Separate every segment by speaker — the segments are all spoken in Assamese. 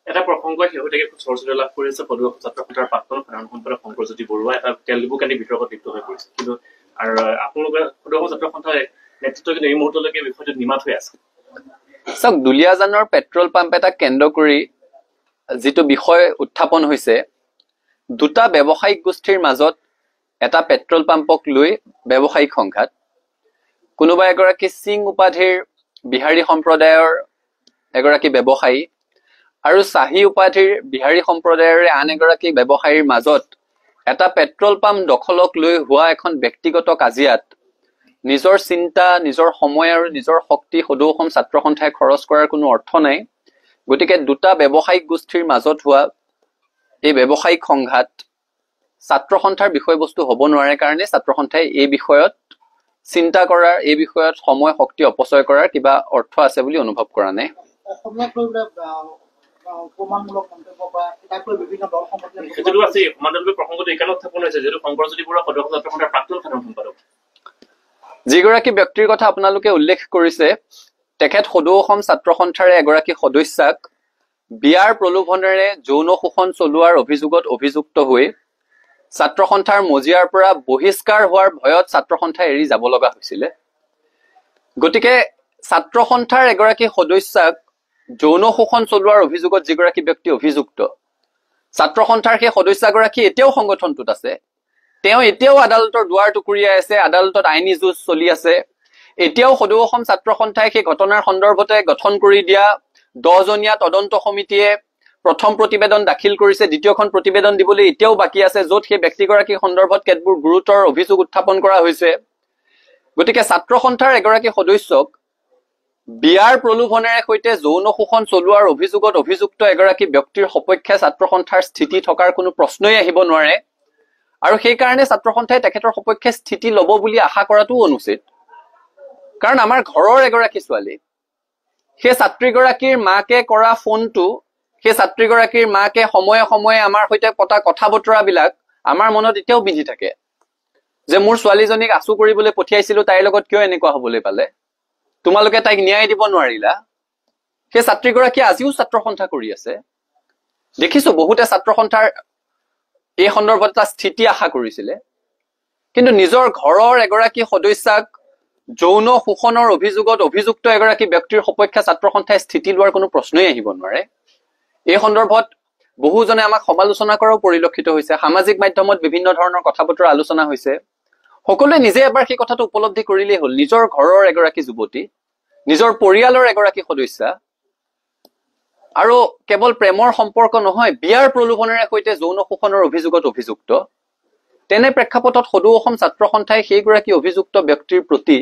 Speaker 1: এটা প্ৰসংগ শেহতীয়াকৈ চৰ্চিত লাভ কৰিছে পদুৱা ছাত্ৰ সন্থাৰ প্ৰাক্তন সাধাৰণ সম্পাদক শংকৰজ্যোতি বৰুৱা এটা তেলডিপুকানি বিতৰ্কত লিপ্ত হৈ পৰিছে। কিন্তু আৰু আপোনালোকে পদুৱা ছাত্ৰ সন্থাৰ নেতৃত্ব কিন্তু এই মুহূৰ্তলৈকে বিষয়টোত নিমাত হৈ আছে।
Speaker 2: চাওক, দুলীয়াজানৰ পেট্ৰল পাম্প এটা কেন্দ্ৰ কৰি যিটো বিষয় উত্থাপন হৈছে, দুটা ব্যৱসায়িক গোষ্ঠীৰ মাজত এটা পেট্ৰল পাম্পক লৈ ব্যৱসায়িক সংঘাত। কোনোবা এগৰাকী সিং উপাধিৰ বিহাৰী সম্প্ৰদায়ৰ এগৰাকী ব্যৱসায়ী আৰু চাহি উপাধিৰ বিহাৰী সম্প্ৰদায়ৰে আন এগৰাকী ব্যৱসায়ীৰ মাজত এটা পেট্ৰল পাম্প দখলক লৈ হোৱা এখন ব্যক্তিগত কাজিয়াত নিজৰ চিন্তা, নিজৰ সময় আৰু নিজৰ শক্তি সদৌ অসম ছাত্ৰ সন্থাই খৰচ কৰাৰ কোনো অৰ্থ নাই। গতিকে দুটা ব্যৱসায়িক গোষ্ঠীৰ মাজত হোৱা এই ব্যৱসায়িক সংঘাত ছাত্ৰ সন্থাৰ বিষয়বস্তু হ'ব নোৱাৰে কাৰণে ছাত্ৰ সন্থাই এই বিষয়ত চিন্তা কৰাৰ, এই বিষয়ত সময় শক্তি অপচয় কৰাৰ কিবা অৰ্থ আছে বুলি অনুভৱ কৰা নাই। যিগৰাকী ব্যক্তিৰ কথা আপোনালোকে উল্লেখ কৰিছে, তেখেত সদৌ অসম ছাত্ৰ সন্থাৰে এগৰাকী সদস্যাক বিয়াৰ প্ৰলোভনেৰে যৌন শোষণ চলোৱাৰ অভিযোগত অভিযুক্ত হৈ ছাত্ৰ সন্থাৰ মজিয়াৰ পৰা বহিষ্কাৰ হোৱাৰ ভয়ত ছাত্ৰ সন্থাই এৰি যাব লগা হৈছিলে। গতিকে ছাত্ৰ সন্থাৰ এগৰাকী সদস্যাক যৌন শোষণ চলোৱাৰ অভিযোগত যিগৰাকী ব্যক্তি অভিযুক্ত, ছাত্ৰ সন্থাৰ সেই সদস্যগৰাকী এতিয়াও সংগঠনটোত আছে। তেওঁ এতিয়াও আদালতৰ দুৱাৰ টুকুৰিয়াই আছে, আদালতত আইনী যুঁজ চলি আছে। এতিয়াও সদৌ অসম ছাত্ৰ সন্থাই সেই ঘটনাৰ সন্দৰ্ভতে গঠন কৰি দিয়া 10জনীয়া তদন্ত সমিতিয়ে প্ৰথম প্ৰতিবেদন দাখিল কৰিছে, দ্বিতীয়খন প্ৰতিবেদন দিবলৈ এতিয়াও বাকী আছে, য'ত সেই ব্যক্তিগৰাকীৰ সন্দৰ্ভত কেতবোৰ গুৰুতৰ অভিযোগ উত্থাপন কৰা হৈছে। গতিকে ছাত্ৰ সন্থাৰ এগৰাকী সদস্যক বিয়াৰ প্ৰলোভনেৰে সৈতে যৌন শোষণ চলোৱাৰ অভিযোগত অভিযুক্ত এগৰাকী ব্যক্তিৰ সপক্ষে ছাত্ৰ সন্থাৰ স্থিতি থকাৰ কোনো প্ৰশ্নই আহিব নোৱাৰে। আৰু সেইকাৰণে ছাত্ৰ সন্থাই তেখেতৰ সপক্ষে স্থিতি ল'ব বুলি আশা কৰাটোও অনুচিত। কাৰণ আমাৰ ঘৰৰ এগৰাকী ছোৱালী, সেই ছাত্ৰীগৰাকীৰ মাকে কৰা ফোনটো, সেই ছাত্ৰীগৰাকীৰ মাকে সময়ে সময়ে আমাৰ সৈতে পতা কথা বতৰাবিলাক আমাৰ মনত এতিয়াও বিধি থাকে যে মোৰ ছোৱালীজনীক আচু কৰিবলৈ পঠিয়াইছিলো, তাইৰ লগত কিয় এনেকুৱা হবলৈ পালে, তোমালোকে তাইক ন্যায় দিব নোৱাৰিলা। সেই ছাত্ৰীগৰাকী আজিও ছাত্ৰ সন্থা কৰি আছে। দেখিছো বহুতে ছাত্ৰ সন্থাৰ এই সন্দৰ্ভত এটা স্থিতি আশা কৰিছিলে, কিন্তু নিজৰ ঘৰৰ এগৰাকী সদস্যাক যৌন শোষণৰ অভিযোগত অভিযুক্ত এগৰাকী ব্যক্তিৰ সপক্ষে ছাত্ৰ সন্থাই স্থিতি লোৱাৰ কোনো প্ৰশ্নই আহিব নোৱাৰে। এই সন্দৰ্ভত বহুজনে আমাক সমালোচনা কৰাও পৰিলক্ষিত হৈছে। সামাজিক মাধ্যমত বিভিন্ন ধৰণৰ কথা বতৰা আলোচনা হৈছে। সকলোৱে নিজে এবাৰ সেই কথাটো উপলব্ধি কৰিলেই হ'ল, নিজৰ ঘৰৰ এগৰাকী যুৱতী, নিজৰ পৰিয়ালৰ এগৰাকী সদস্যা, আৰু কেৱল প্ৰেমৰ সম্পৰ্ক নহয়, বিয়াৰ প্ৰলোভনেৰে সৈতে যৌন শোষণৰ অভিযোগত অভিযুক্ত। তেনে প্ৰেক্ষাপটত সদৌ অসম ছাত্ৰ সন্থাই সেইগৰাকী অভিযুক্ত ব্যক্তিৰ প্ৰতি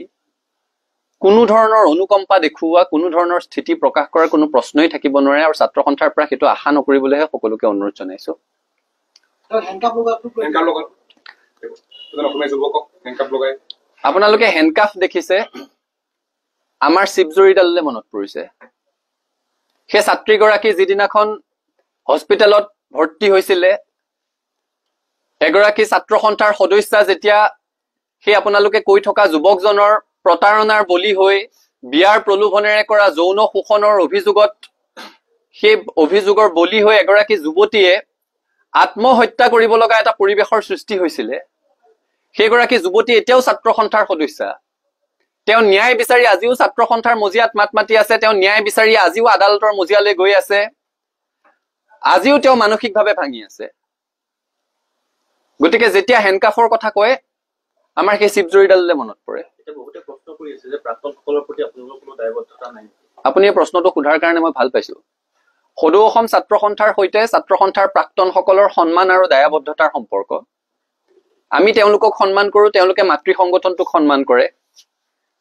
Speaker 2: কোনো ধৰণৰ অনুকম্পা দেখুওৱা, কোনো ধৰণৰ স্থিতি প্ৰকাশ কৰাৰ কোনো প্ৰশ্নই থাকিব নোৱাৰে। আৰু ছাত্ৰ সন্থাৰ পৰা সেইটো আশা নকৰিবলৈহে সকলোকে অনুৰোধ জনাইছো। আপোনালোকে হেণ্ডকাফ দেখিছে, আমাৰ শিৱজৰীডাললৈ মনত পৰিছে। সেই ছাত্ৰীগৰাকী যিদিনাখন হস্পিটেলত ভৰ্তি হৈছিলে, এগৰাকী ছাত্ৰ সন্থাৰ সদস্যা যেতিয়া সেই আপোনালোকে কৈ থকা যুৱকজনৰ প্ৰতাৰণাৰ বলি হৈ বিয়াৰ প্ৰলোভনেৰে কৰা যৌন শোষণৰ অভিযোগত, সেই অভিযোগৰ বলি হৈ এগৰাকী যুৱতীয়ে আত্মহত্যা কৰিব লগা এটা পৰিৱেশৰ সৃষ্টি হৈছিলে, সেইগৰাকী যুৱতী এতিয়াও ছাত্ৰ সন্থাৰ সদস্যা। তেওঁ ন্যায় বিচাৰি আজিও ছাত্ৰ সন্থাৰ মজিয়াত মাত মাতি আছে, তেওঁ ন্যায় বিচাৰি আজিও আদালতৰ মজিয়ালৈ গৈ আছে, আজিও তেওঁ মানসিকভাৱে ভাঙি আছে। গতিকে যেতিয়া হেণ্ডকাফৰ কথা কয়, আমাৰ সেই শিৱজৰীডাললৈ মনত পৰে। আপুনি এই প্ৰশ্নটো সোধাৰ কাৰণে মই ভাল পাইছো। সদৌ অসম ছাত্ৰ সন্থাৰ সৈতে ছাত্ৰ সন্থাৰ প্ৰাক্তনসকলৰ সন্মান আৰু দায়বদ্ধতাৰ সম্পৰ্ক। আমি তেওঁলোকক সন্মান কৰো, তেওঁলোকে মাতৃ সংগঠনটোক সন্মান কৰে,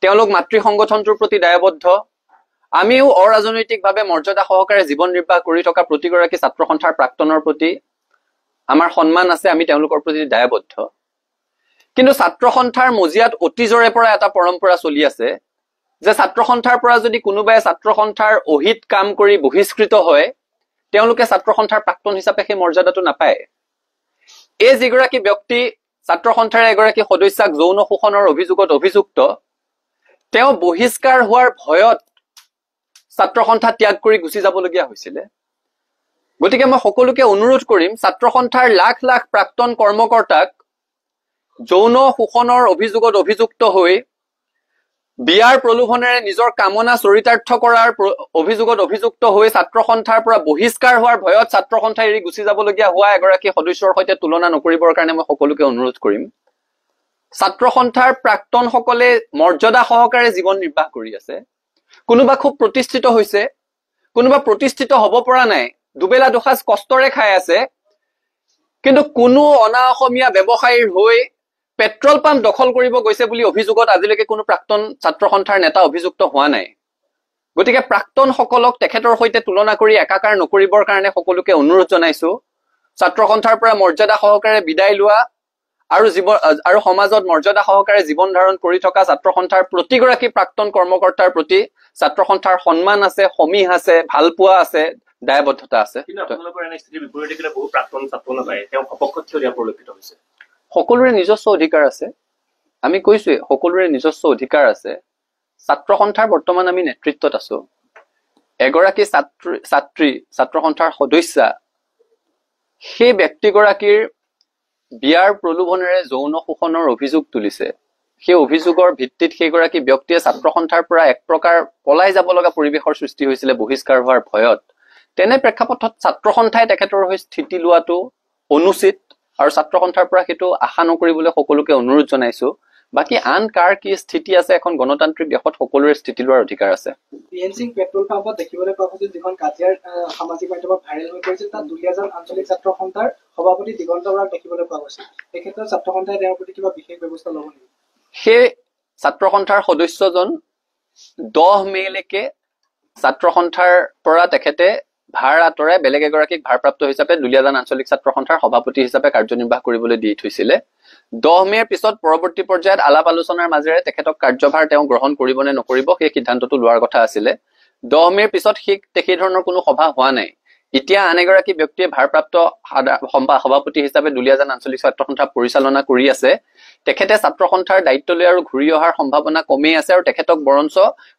Speaker 2: তেওঁলোক মাতৃ সংগঠনটোৰ প্ৰতি দায়বদ্ধ। আমিও অৰাজনৈতিকভাৱে মৰ্যাদা সহকাৰে জীৱন নিৰ্বাহ কৰি থকা প্ৰতিগৰাকী ছাত্ৰ সন্থাৰ প্ৰাক্তনৰ প্ৰতি আমাৰ সন্মান আছে, আমি তেওঁলোকৰ প্ৰতি দায়বদ্ধ। কিন্তু ছাত্ৰ সন্থাৰ মজিয়াত অতীজৰে পৰা এটা পৰম্পৰা চলি আছে যে ছাত্ৰ সন্থাৰ পৰা যদি কোনোবাই ছাত্ৰ সন্থাৰ অহিত কাম কৰি বহিষ্কৃত হয়, তেওঁলোকে ছাত্ৰ সন্থাৰ প্ৰাক্তন হিচাপে সেই মৰ্যাদাটো নাপায়। এই যিগৰাকী ব্যক্তি ছাত্ৰ সন্থাৰ এগৰাকী সদস্যাক যৌন শোষণৰ অভিযোগত অভিযুক্ত, তেওঁ বহিষ্কাৰ হোৱাৰ ভয়ত ছাত্ৰ সন্থা ত্যাগ কৰি গুচি যাবলগীয়া হৈছিলে। গতিকে মই সকলোকে অনুৰোধ কৰিম ছাত্ৰ সন্থাৰ লাখ লাখ প্ৰাক্তন কৰ্মকৰ্তাক যৌন শোষণৰ অভিযোগত অভিযুক্ত হৈ বিয়াৰ প্ৰলোভনেৰে নিজৰ কামনা চৰিতাৰ্থ কৰাৰ অভিযোগত অভিযুক্ত হৈ ছাত্ৰ সন্থাৰ পৰা বহিষ্কাৰ হোৱাৰ ভয়ত ছাত্ৰ সন্থা এৰি গুচি যাবলগীয়া হোৱা এগৰাকী সদস্যৰ সৈতে তুলনা নকৰিবৰ কাৰণে মই সকলোকে অনুৰোধ কৰিম। ছাত্ৰ সন্থাৰ প্ৰাক্তনসকলে মৰ্যাদা সহকাৰে জীৱন নিৰ্বাহ কৰি আছে। কোনোবা খুব প্ৰতিষ্ঠিত হৈছে, কোনোবা প্ৰতিষ্ঠিত হ'ব পৰা নাই, দুবেলা দুসাঁজ কষ্টৰে খাই আছে, কিন্তু কোনো অনা অসমীয়া ব্যৱসায়ীৰ হৈ পেট্ৰল পাম্প দখল কৰিব গৈছে বুলি অভিযোগত আজিলৈকে কোনো প্ৰাক্তন ছাত্ৰ সন্থাৰ নেতা অভিযুক্ত হোৱা নাই। গতিকে প্ৰাক্তনসকলক তেখেতৰ সৈতে তুলনা কৰি একাকাৰ নকৰিবৰ কাৰণে সকলোকে অনুৰোধ জনাইছো। ছাত্ৰ সন্থাৰ পৰা মৰ্যাদা সহকাৰে বিদায় লোৱা আৰু সমাজত মৰ্যাদা সহকাৰে জীৱন ধাৰণ কৰি থকা ছাত্ৰ সন্থাৰ প্ৰতিগৰাকী প্ৰাক্তন কৰ্মকৰ্তাৰ প্ৰতি ছাত্ৰ সন্থাৰ সন্মান আছে, সমীহ আছে, ভালপোৱা আছে, দায়বদ্ধতা আছে।
Speaker 1: কিন্তু আপোনালোকৰ এনে স্থিতিৰ বিপৰীতে বহু প্ৰাক্তন ছাত্ৰ নেতাই তেওঁ সপক্ষত থিয় দিয়া পৰিলক্ষিত হৈছে।
Speaker 2: সকলোৰে নিজস্ব অধিকাৰ আছে, আমি কৈছোৱে সকলোৰে নিজস্ব অধিকাৰ আছে। ছাত্ৰ সন্থাৰ বৰ্তমান আমি নেতৃত্বত আছো। এগৰাকী ছাত্ৰ সন্থাৰ সদস্যা সেই ব্যক্তিগৰাকীৰ বিয়াৰ প্ৰলোভনেৰে যৌন শোষণৰ অভিযোগ তুলিছে। সেই অভিযোগৰ ভিত্তিত সেইগৰাকী ব্যক্তিয়ে ছাত্ৰ সন্থাৰ পৰা এক প্ৰকাৰ পলাই যাব লগা পৰিৱেশৰ সৃষ্টি হৈছিলে বহিষ্কাৰ হোৱাৰ ভয়ত। তেনে প্ৰেক্ষাপটত ছাত্ৰ সন্থাই তেখেতৰ হৈ স্থিতি লোৱাটো অনুচিত আৰু ছাত্ৰ সন্থাৰ পৰা সেইটো আশা নকৰিবলৈ সকলোকে অনুৰোধ জনাইছো। বাকী আন কাৰ কি স্থিতি আছে, এখন গণতান্ত্ৰিক দেশত সকলোৰে স্থিতি লোৱাৰ অধিকাৰ আছে।
Speaker 3: বিএনচিং পেট্ৰল পাম্পত দেখিবলৈ পোৱা গৈছিল যিখন কাজিয়াৰ সামাজিক মাধ্যমত ভাইৰেল হৈ পৰিছিল, তাত দুলীয়াজান আঞ্চলিক ছাত্ৰ সন্থাৰ সভাপতি দিগন্ত বৰাক দেখিবলৈ পোৱা গৈছিল। এই ক্ষেত্ৰত ছাত্ৰ সন্থাই তেওঁৰ প্ৰতি কিবা বিশেষ ব্যৱস্থা ল'ব নেকি?
Speaker 2: সেই ছাত্ৰ সন্থাৰ সদস্যজন 10 মেলৈকে ছাত্ৰ সন্থাৰ পৰা তেখেতে ভাৰ আঁতৰাই বেলেগ এগৰাকীক ভাৰপ্ৰাপ্ত হিচাপে দুলীয়াজান আঞ্চলিক ছাত্ৰ সন্থাৰ সভাপতি হিচাপে কাৰ্যনিৰ্বাহ কৰিবলৈ দি থৈছিলে। 10 মেৰ পিছত পৰৱৰ্তী পৰ্যায়ত আলাপ আলোচনাৰ মাজেৰে তেখেতক কাৰ্যভাৰ তেওঁ গ্ৰহণ কৰিব নে নকৰিব সেই সিদ্ধান্তটো লোৱাৰ কথা আছিলে। 10 মেৰ পিছত সেই ধৰণৰ কোনো সভা হোৱা নাই। এতিয়া আন এগৰাকী ব্যক্তিয়ে ভাৰপ্ৰাপ্ত সভাপতি হিচাপে দুলীয়াজান আঞ্চলিক ছাত্ৰ সন্থা পৰিচালনা কৰি আছে। তেখেতে ছাত্ৰ সন্থাৰ দায়িত্ব লৈ আৰু ঘূৰি অহাৰ সম্ভাৱনা কমেই আছে আৰু তেখেতক বৰঞ্চ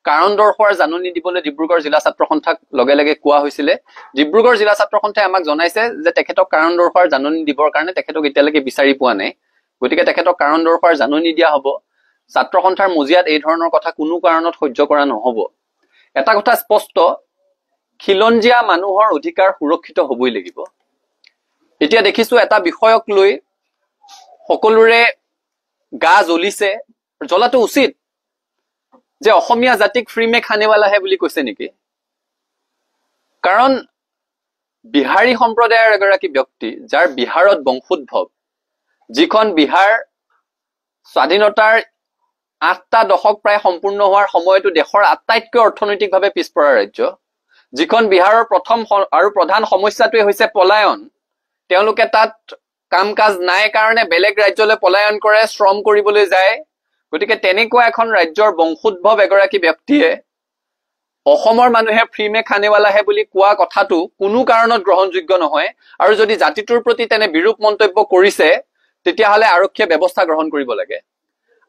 Speaker 2: কাৰণ দৰ্শোৱাৰ জাননী দিবলৈ ডিব্ৰুগড় জিলা ছাত্ৰ সন্থাক লগে লগে কোৱা হৈছিলে। ডিব্ৰুগড় জিলা ছাত্ৰ সন্থাই আমাক জনাইছে যে তেখেতক কাৰণ দৰ্শোৱাৰ জাননী দিবৰ কাৰণে তেখেতক এতিয়ালৈকে বিচাৰি পোৱা নাই। গতিকে তেখেতক কাৰণ দৰ্শোৱাৰ জাননী দিয়া হ'ব। ছাত্ৰ সন্থাৰ মজিয়াত এই ধৰণৰ কথা কোনো কাৰণত সহ্য কৰা নহ'ব। এটা কথা স্পষ্ট, খিলঞ্জীয়া মানুহৰ অধিকাৰ সুৰক্ষিত হ'বই লাগিব। এতিয়া দেখিছো এটা বিষয়ক লৈ সকলোৰে গা জ্বলিছে, জ্বলাটো উচিত, যে অসমীয়া জাতিক ফ্ৰী মে খানেৱালাহে বুলি কৈছে নেকি? কাৰণ বিহাৰী সম্প্ৰদায়ৰ এগৰাকী ব্যক্তি যাৰ বিহাৰত বংশোদ্ভৱ, যিখন বিহাৰ স্বাধীনতাৰ 8টা দশক প্ৰায় সম্পূৰ্ণ হোৱাৰ সময়তো দেশৰ আটাইতকৈ অৰ্থনৈতিকভাৱে পিছপৰা ৰাজ্য, যিখন বিহাৰৰ প্ৰথম আৰু প্ৰধান সমস্যাটোৱে হৈছে পলায়ন। তেওঁলোকে তাত কাম কাজ নাই কাৰণে বেলেগ ৰাজ্যলৈ পলায়ন কৰে, শ্ৰম কৰিবলৈ যায়। গতিকে তেনেকুৱা এখন ৰাজ্যৰ বংশোদ্ভৱ এগৰাকী ব্যক্তিয়ে অসমৰ মানুহে ফ্ৰী মে খানেৱালাহে বুলি কোৱা কথাটো কোনো কাৰণত গ্ৰহণযোগ্য নহয়। আৰু যদি জাতিটোৰ প্ৰতি তেনে বিৰূপ মন্তব্য কৰিছে তেতিয়াহ'লে আৰক্ষীয়ে ব্যৱস্থা গ্ৰহণ কৰিব লাগে।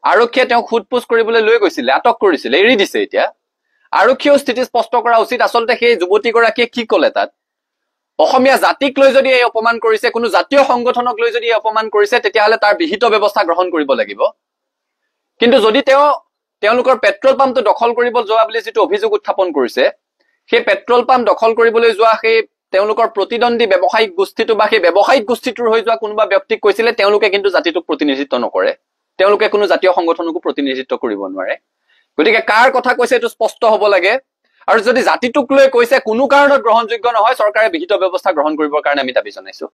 Speaker 2: আৰক্ষীয়ে তেওঁক সোধপোছ কৰিবলৈ লৈ গৈছিলে, আটক কৰিছিলে, এৰি দিছে এতিয়া। আৰক্ষীয়েও স্থিতি স্পষ্ট কৰা উচিত আচলতে সেই যুৱতীগৰাকীয়ে কি ক'লে তাত। অসমীয়া জাতিক লৈ যদি এই অপমান কৰিছে, কোনো জাতীয় সংগঠনক লৈ যদি এই অপমান কৰিছে, তেতিয়াহ'লে তাৰ বিহিত ব্যৱস্থা গ্ৰহণ কৰিব লাগিব। কিন্তু যদি তেওঁলোকৰ পেট্ৰল পাম্পটো দখল কৰিব যোৱা বুলি যিটো অভিযোগ উত্থাপন কৰিছে, সেই পেট্ৰল পাম্প দখল কৰিবলৈ যোৱা সেই তেওঁলোকৰ প্ৰতিদ্বন্দ্বী ব্যৱসায়িক গোষ্ঠীটো বা সেই ব্যৱসায়িক গোষ্ঠীটোৰ হৈ যোৱা কোনোবা ব্যক্তিক কৈছিলে তেওঁলোকে কিন্তু জাতিটোক প্ৰতিনিধিত্ব নকৰে, তেওঁলোকে কোনো জাতীয় সংগঠনকো প্ৰতিনিধিত্ব কৰিব নোৱাৰে। গতিকে কাৰ কথা কৈছে এইটো স্পষ্ট হ'ব লাগে। আৰু যদি জাতিটোক লৈ কৈছে কোনো কাৰণত গ্ৰহণযোগ্য নহয়, চৰকাৰে বিহিত ব্যৱস্থা গ্ৰহণ কৰিবৰ কাৰণে আমি দাবী জনাইছো।